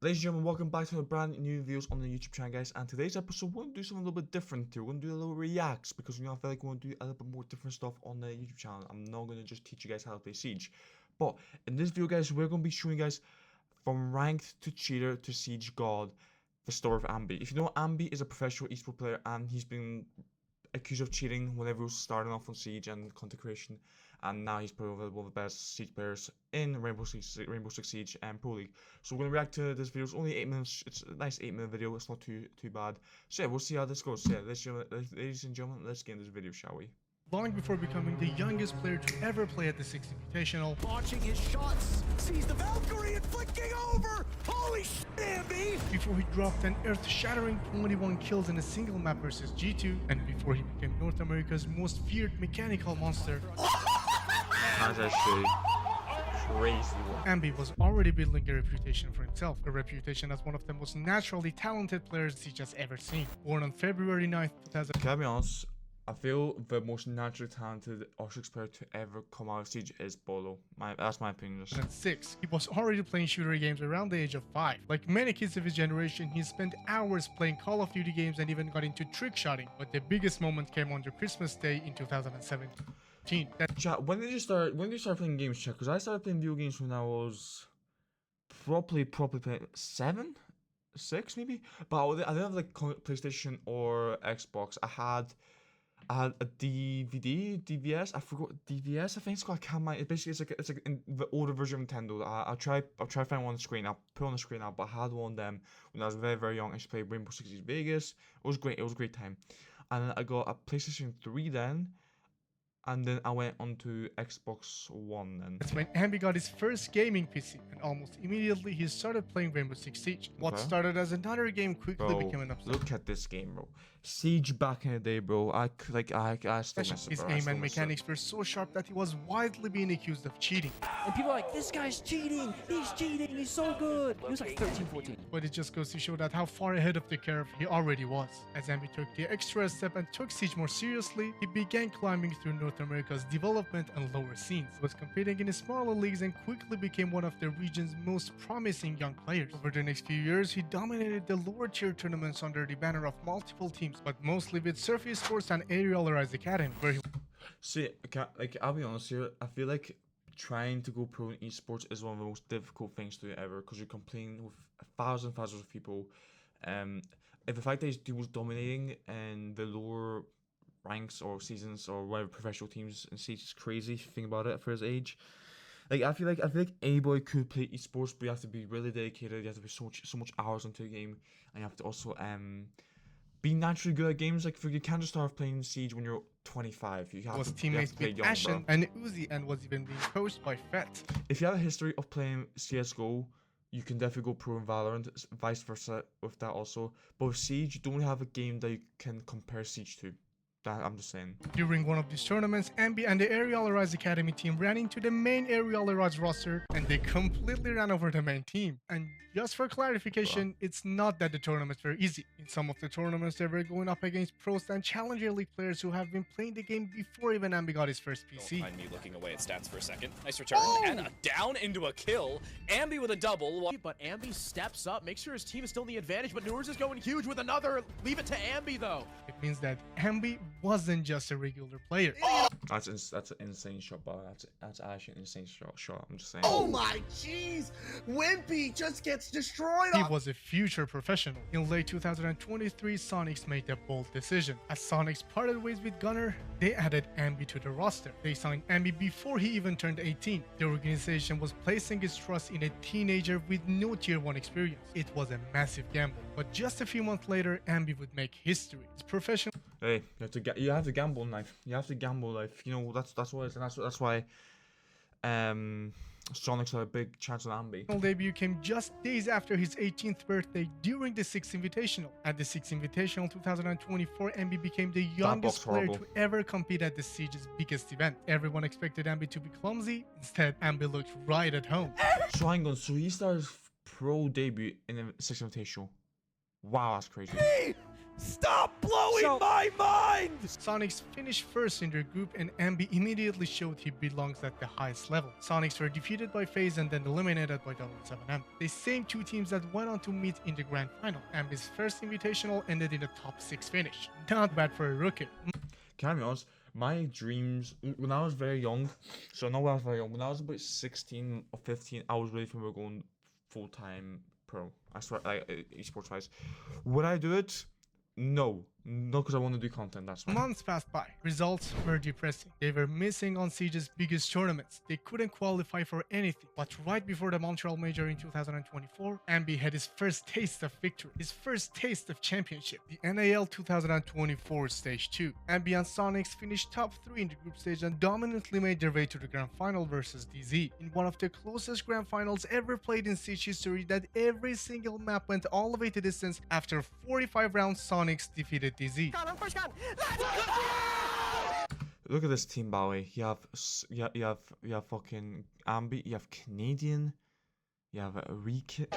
Ladies and gentlemen, welcome back to a brand new videos on the YouTube channel, guys. And today's episode, we're going to do something a little bit different here. We're going to do a little reacts because, I feel like we want to do a little bit more different stuff on the YouTube channel. I'm not going to just teach you guys how to play Siege. But in this video, guys, we're going to be showing you guys from ranked to cheater to Siege God, the story of AMBI. If you know, AMBI is a professional esports player and he's been accused of cheating whenever he was starting off on Siege and content creation, and now he's probably one of the best Siege players in Rainbow Six Siege and Pro League. So we're gonna react to this video. It's only 8 minutes. It's a nice 8-minute video. It's not too bad. So yeah, we'll see how this goes. So yeah, ladies and gentlemen, let's get in this video, shall we? Long before becoming the youngest player to ever play at the 6th Invitational, launching his shots, sees the Valkyrie and flicking over. Holy shit, AMBI! Before he dropped an earth-shattering 21 kills in a single map versus G2, and before he became North America's most feared mechanical monster, That's actually crazy. AMBI was already building a reputation for himself, a reputation as one of the most naturally talented players Siege has ever seen. Born on February 9th, 2000. Can I be honest? I feel the most naturally talented R6 player to ever come out of Siege is Bolo. That's my opinion. 2006, he was already playing shooter games around the age of 5. Like many kids of his generation, he spent hours playing Call of Duty games and even got into trick shotting. But the biggest moment came on Christmas Day in 2017. Chat, when did you start playing games, chat? Because I started playing video games when I was probably playing 7, 6 maybe. But I didn't have like PlayStation or Xbox. I had a DVS. I forgot DVS. I think it's called. I can't mind. It's like the older version of Nintendo. I'll try to find one on the screen. I'll put it on the screen now. But I had one of them when I was very young. I used to play Rainbow Six Siege Vegas. It was great. It was a great time. And then I got a PlayStation 3 then. And then I went on to Xbox One then. That's when AMBI got his first gaming PC, and almost immediately he started playing Rainbow Six Siege. What started as another game quickly became an obsession. Look at this game, bro. Siege back in the day, bro. I still miss it, his bro. aim and mechanics were so sharp that he was widely being accused of cheating. And people are like, this guy's cheating. He's cheating. He's so good. He was like 13, 14. But it just goes to show that how far ahead of the curve he already was. As AMBI took the extra step and took Siege more seriously, he began climbing through North America's development and lower scenes. He was competing in smaller leagues and quickly became one of the region's most promising young players. Over the next few years, he dominated the lower tier tournaments under the banner of multiple teams, but mostly with Surface Sports and Aerial Rise Academy, where he... See, I'll be honest here. I feel like trying to go pro in esports is one of the most difficult things to do ever, because you're competing with thousands of people. If the fact that he was dominating in the lower ranks or seasons or whatever professional teams in Siege is crazy if you think about it for his age. I feel like any boy could play esports, but you have to be really dedicated. You have to be so much hours into a game, and you have to also be naturally good at games. Like you can't just start playing Siege when you're 25. You have to teammates play with young, Ashen bro. and Uzi, and was even being coached by Fett. If you have a history of playing CS:GO, you can definitely go pro in Valorant. Vice versa with that also. But with Siege, you don't have a game that you can compare Siege to. I'm just saying. During one of these tournaments, AMBI and the Aerial Rise Academy team ran into the main Aerial Rise roster, and they completely ran over the main team. And just for clarification, it's not that the tournaments were easy. In some of the tournaments, they were going up against pros and Challenger League players who have been playing the game before even AMBI got his first PC. Don't mind me looking away at stats for a second. Nice return, and a down into a kill. AMBI with a double. But AMBI steps up, makes sure his team is still in the advantage, but Noors is going huge with another. Leave it to AMBI, though. It means that AMBI wasn't just a regular player. That's an insane shot, bro. That's actually an insane shot. I'm just saying. Oh my jeez! Wimpy just gets destroyed. He was a future professional. In late 2023, Sonics made a bold decision. As Sonics parted ways with Gunner, they added AMBI to the roster. They signed AMBI before he even turned 18. The organization was placing its trust in a teenager with no tier 1 experience. It was a massive gamble. But just a few months later, AMBI would make history. His professional... Hey, you have to gamble in life. You have to gamble life. You know, that's what it is, and that's why Sonics had a big chance on AMBI. Debut came just days after his 18th birthday during the 6th Invitational. At the 6th Invitational 2024, AMBI became the youngest player to ever compete at the Siege's biggest event. Everyone expected AMBI to be clumsy. Instead, AMBI looked right at home. So hang on, so he started pro debut in the 6th Invitational. Wow, that's crazy. Hey! Stop blowing my mind! Sonics finished first in their group, and AMBI immediately showed he belongs at the highest level. Sonics were defeated by FaZe and then eliminated by W7M. The same two teams that went on to meet in the grand final. AMBI's first invitational ended in the top 6 finish. Not bad for a rookie. Can I be honest? My dreams when I was very young, so not when I was very young, when I was about 16 or 15, I was ready for going full-time pro. I swear, like esports wise. Would I do it? No, because I want to do content, that's why. Months passed by. Results were depressing. They were missing on Siege's biggest tournaments. They couldn't qualify for anything. But right before the Montreal Major in 2024, AMBI had his first taste of victory, his first taste of championship, the NAL 2024 Stage 2. AMBI and Sonics finished top 3 in the group stage and dominantly made their way to the grand final versus DZ, in one of the closest grand finals ever played in Siege history that every single map went all the way to distance. After 45 rounds, Sonics defeated DZ. Look at this team, Bowie. You have fucking AMBI, you have Canadian, you have a Rekit.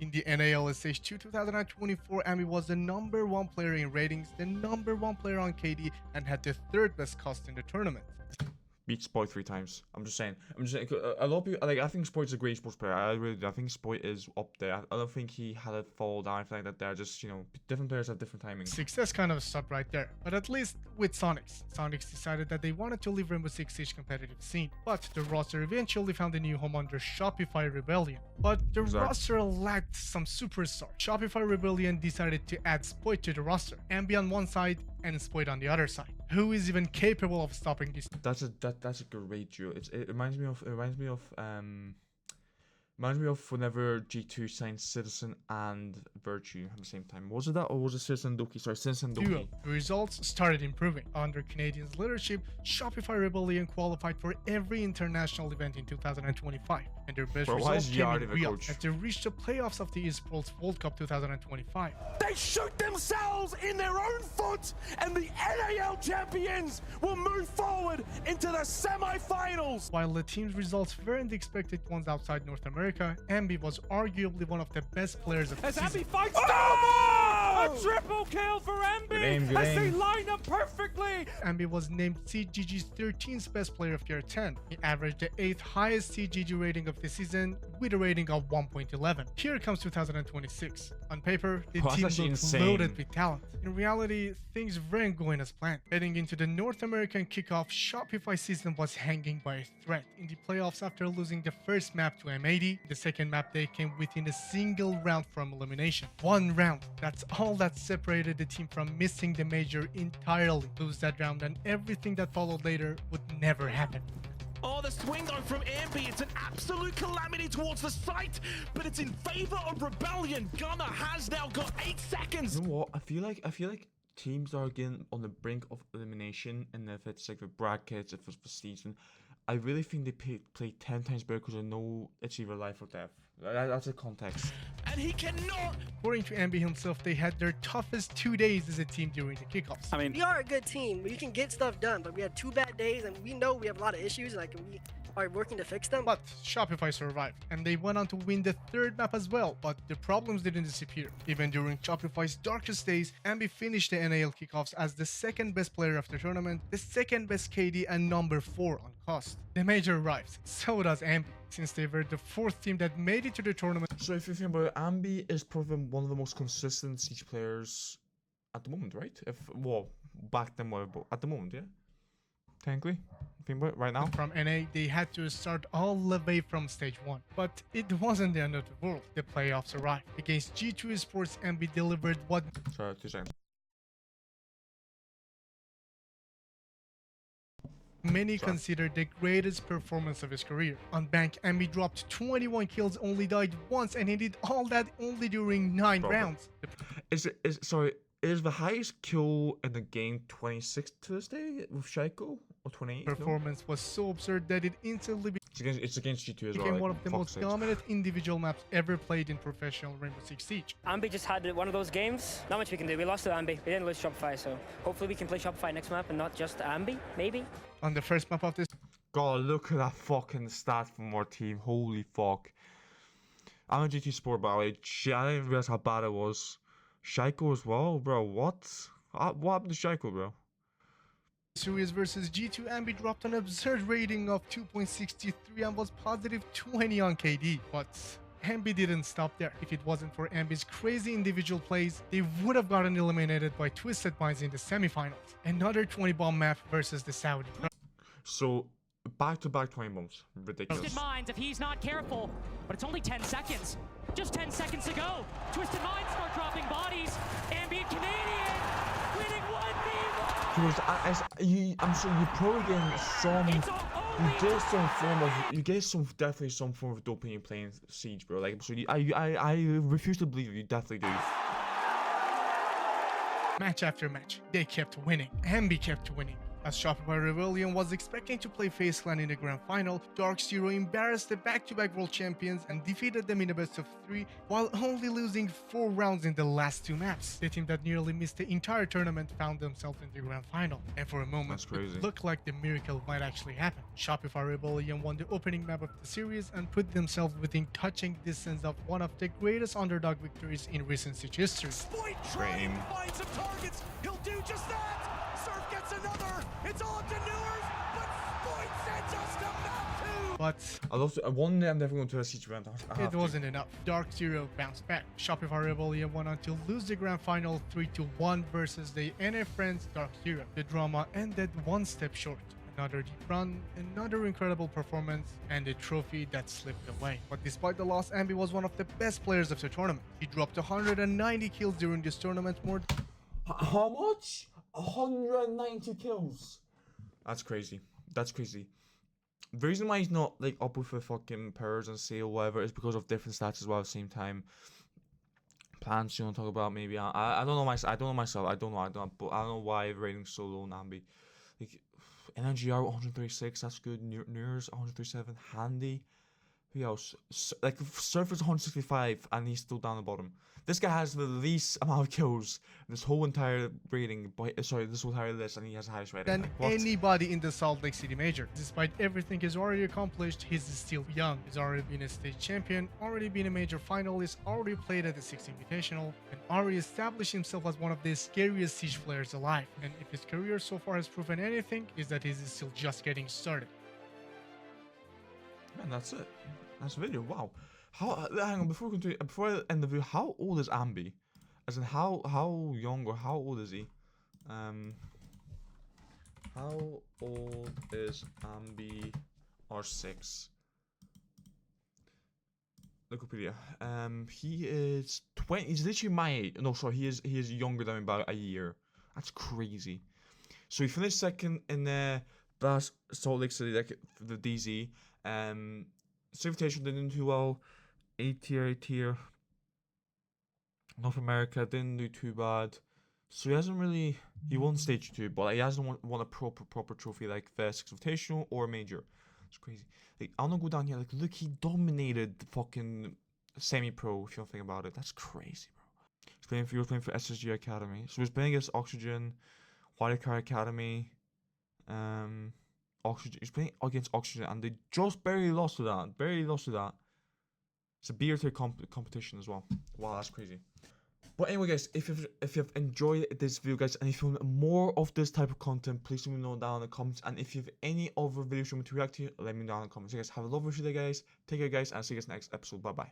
In the NAL Stage 2 2024, AMBI was the #1 player in ratings, the #1 player on KD, and had the 3rd best cost in the tournament. Beat Spoit 3 times. I'm just saying. A lot of people like. I think Spoit's a great sports player. I really do. I think Spoit is up there. I don't think he had a fall down. I think that they're just, you know, different players have different timing. Success kind of stopped right there, but at least with Sonics decided that they wanted to leave Rainbow Six Siege competitive scene. But the roster eventually found a new home under Shopify Rebellion. But the roster lacked some superstar. Shopify Rebellion decided to add Spoit to the roster, AMBI on one side and Spoit on the other side. Who is even capable of stopping this? That's a great duo. It reminds me of whenever G2 signed Citizen and Virtue at the same time. Was it that, or was it Citizen Doki? Sorry, Citizen Doki. Duo. The results started improving. Under Canadians' leadership, Shopify Rebellion qualified for every international event in 2025, and their best results came in Rio as they reached the playoffs of the Esports World Cup 2025. They shoot themselves in their own foot, and the NAL champions will move forward into the semi-finals. While the team's results weren't the expected ones outside North America, AMBI was arguably one of the best players of the season. AMBI fights A triple kill for AMBI Good as aim. they line up perfectly. AMBI was named CGG's 13th best player of Tier 10. He averaged the 8th highest CGG rating of the season with a rating of 1.11. Here comes 2026. On paper, the That's team actually looked insane. loaded with talent. In reality, things weren't going as planned. Heading into the North American kickoff, Shopify season was hanging by a thread. In the playoffs, after losing the first map to M80, the second map they came within a single round from elimination. One round. That's all that separated the team from missing the major entirely. Lose that round and everything that followed later would never happen. Oh, the swing though from AMBI. It's an absolute calamity towards the site, but it's in favor of Rebellion. Gunner has now got 8 seconds. You know what? I feel like teams are getting on the brink of elimination, and if it's like the brackets, if it's the season, I really think they play 10 times better because I know it's either life or death. That's the context. And he cannot. According to AMBI himself, they had their toughest 2 days as a team during the kickoffs. I mean, We are a good team. We can get stuff done, but we had 2 bad days, and we know we have a lot of issues. Like, we are working to fix them. But Shopify survived, and they went on to win the 3rd map as well, but the problems didn't disappear. Even during Shopify's darkest days, AMBI finished the NAL kickoffs as the 2nd best player of the tournament, the 2nd best KD, and #4 on cost. The major arrives, so does AMBI, since they were the 4th team that made it to the tournament. So if you think about it, AMBI is probably one of the most consistent Siege players at the moment, right? Back then, but at the moment, yeah. Technically, think about it right now. From NA, they had to start all the way from stage 1. But it wasn't the end of the world. The playoffs arrived. Against G2 Esports, AMBI delivered what Sorry, 2 seconds. many consider the greatest performance of his career. On Bank, AMBI dropped 21 kills, only died once, and he did all that only during 9 rounds. Is the highest kill in the game 26 to this day with Shaiko or 28? Performance was so absurd that it instantly It's against G2 as well. became like, one of the fuck's most sakes. dominant individual maps ever played in professional Rainbow Six Siege. AMBI just had one of those games. Not much we can do. We lost to AMBI. We didn't lose Shopify, so hopefully we can play Shopify next map and not just AMBI, maybe. On the first map of this God, look at that fucking stat from our team. Holy fuck. I'm a GT Sport, by the way. Shit, I didn't realize how bad it was. Shaiko as well, bro. What? What happened to Shaiko, bro? Series versus G2, AMBI dropped an absurd rating of 2.63 and was positive 20 on KD. But AMBI didn't stop there. If it wasn't for AMBI's crazy individual plays, they would have gotten eliminated by Twisted Minds in the semifinals. Another 20 bomb map versus the Saudi. So, back-to-back 20 bombs. Ridiculous. Twisted Minds, if he's not careful, but it's only 10 seconds. Just 10 seconds to go. Twisted Minds start dropping bodies. Ambient Canadian winning 1v1. I'm sure you're probably getting some. You get definitely some form of dopamine playing Siege, bro. Like, so I refuse to believe you definitely do. Match after match, they kept winning. AMBI kept winning. As Shopify Rebellion was expecting to play FaZe Clan in the grand final, Dark Zero embarrassed the back-to-back world champions and defeated them in a best of 3 while only losing 4 rounds in the last 2 maps. The team that nearly missed the entire tournament found themselves in the grand final, and for a moment it looked like the miracle might actually happen. Shopify Rebellion won the opening map of the series and put themselves within touching distance of one of the greatest underdog victories in recent Siege history. Sploit trying to find some targets. He'll do just that. Surf gets another. It's all up to Newers, but Sploit sends us to map 2. But one day I'm definitely going to a Siege event. it wasn't enough. Dark Zero bounced back. Shopify Rebellion won on to lose the grand final 3-1 versus the NA Friends Dark Zero. The drama ended one step short. Another deep run, another incredible performance, and a trophy that slipped away. But despite the loss, AMBI was one of the best players of the tournament. He dropped 190 kills during this tournament, more. How much? 190 kills. That's crazy. That's crazy. The reason why he's not like up with the fucking powers and sale whatever is because of different stats as well at the same time. Plans you want to talk about maybe I don't know myself. I don't know why the rating's so low on AMBI. Like NRGR 136, that's good. Nurs 137, Handy. Who else? Like Surfer's 165 and he's still down the bottom. This guy has the least amount of kills this whole entire rating, this whole entire list, and he has the highest rating. Than anybody in the Salt Lake City Major. Despite everything he's already accomplished, he's still young. He's already been a state champion, already been a major finalist, already played at the 6 Invitational, and already established himself as one of the scariest Siege players alive. And if his career so far has proven anything, is that he's still just getting started. Man, that's it. That's the video. Wow. Hang on, before I end the video, how old is AMBI? As in how young or how old is he? How old is AMBI R6? Wikipedia. He is 20. He's literally my age. No, sorry, he is younger than me by a year. That's crazy. So he finished second in the Salt Lake City, like the DZ. Civilization didn't do well. A tier. North America didn't do too bad. So he hasn't really. He won stage 2, but he hasn't won a proper trophy like the 6 Invitational or Major. It's crazy. Like I'm gonna go down here. Like look, he dominated the fucking semi-pro. If you don't think about it, that's crazy, bro. He was playing for SSG Academy. So he was playing against Oxygen, Wildcard Academy, Oxygen. He's playing against Oxygen, and they just barely lost to that. It's a beer tier competition as well. Wow, that's crazy. But anyway, guys, if you've enjoyed this video, guys, and if you want more of this type of content, please let me know down in the comments. And if you have any other videos you want me to react to, let me know in the comments. So guys, have a lovely day, guys. Take care, guys, and see you guys next episode. Bye bye.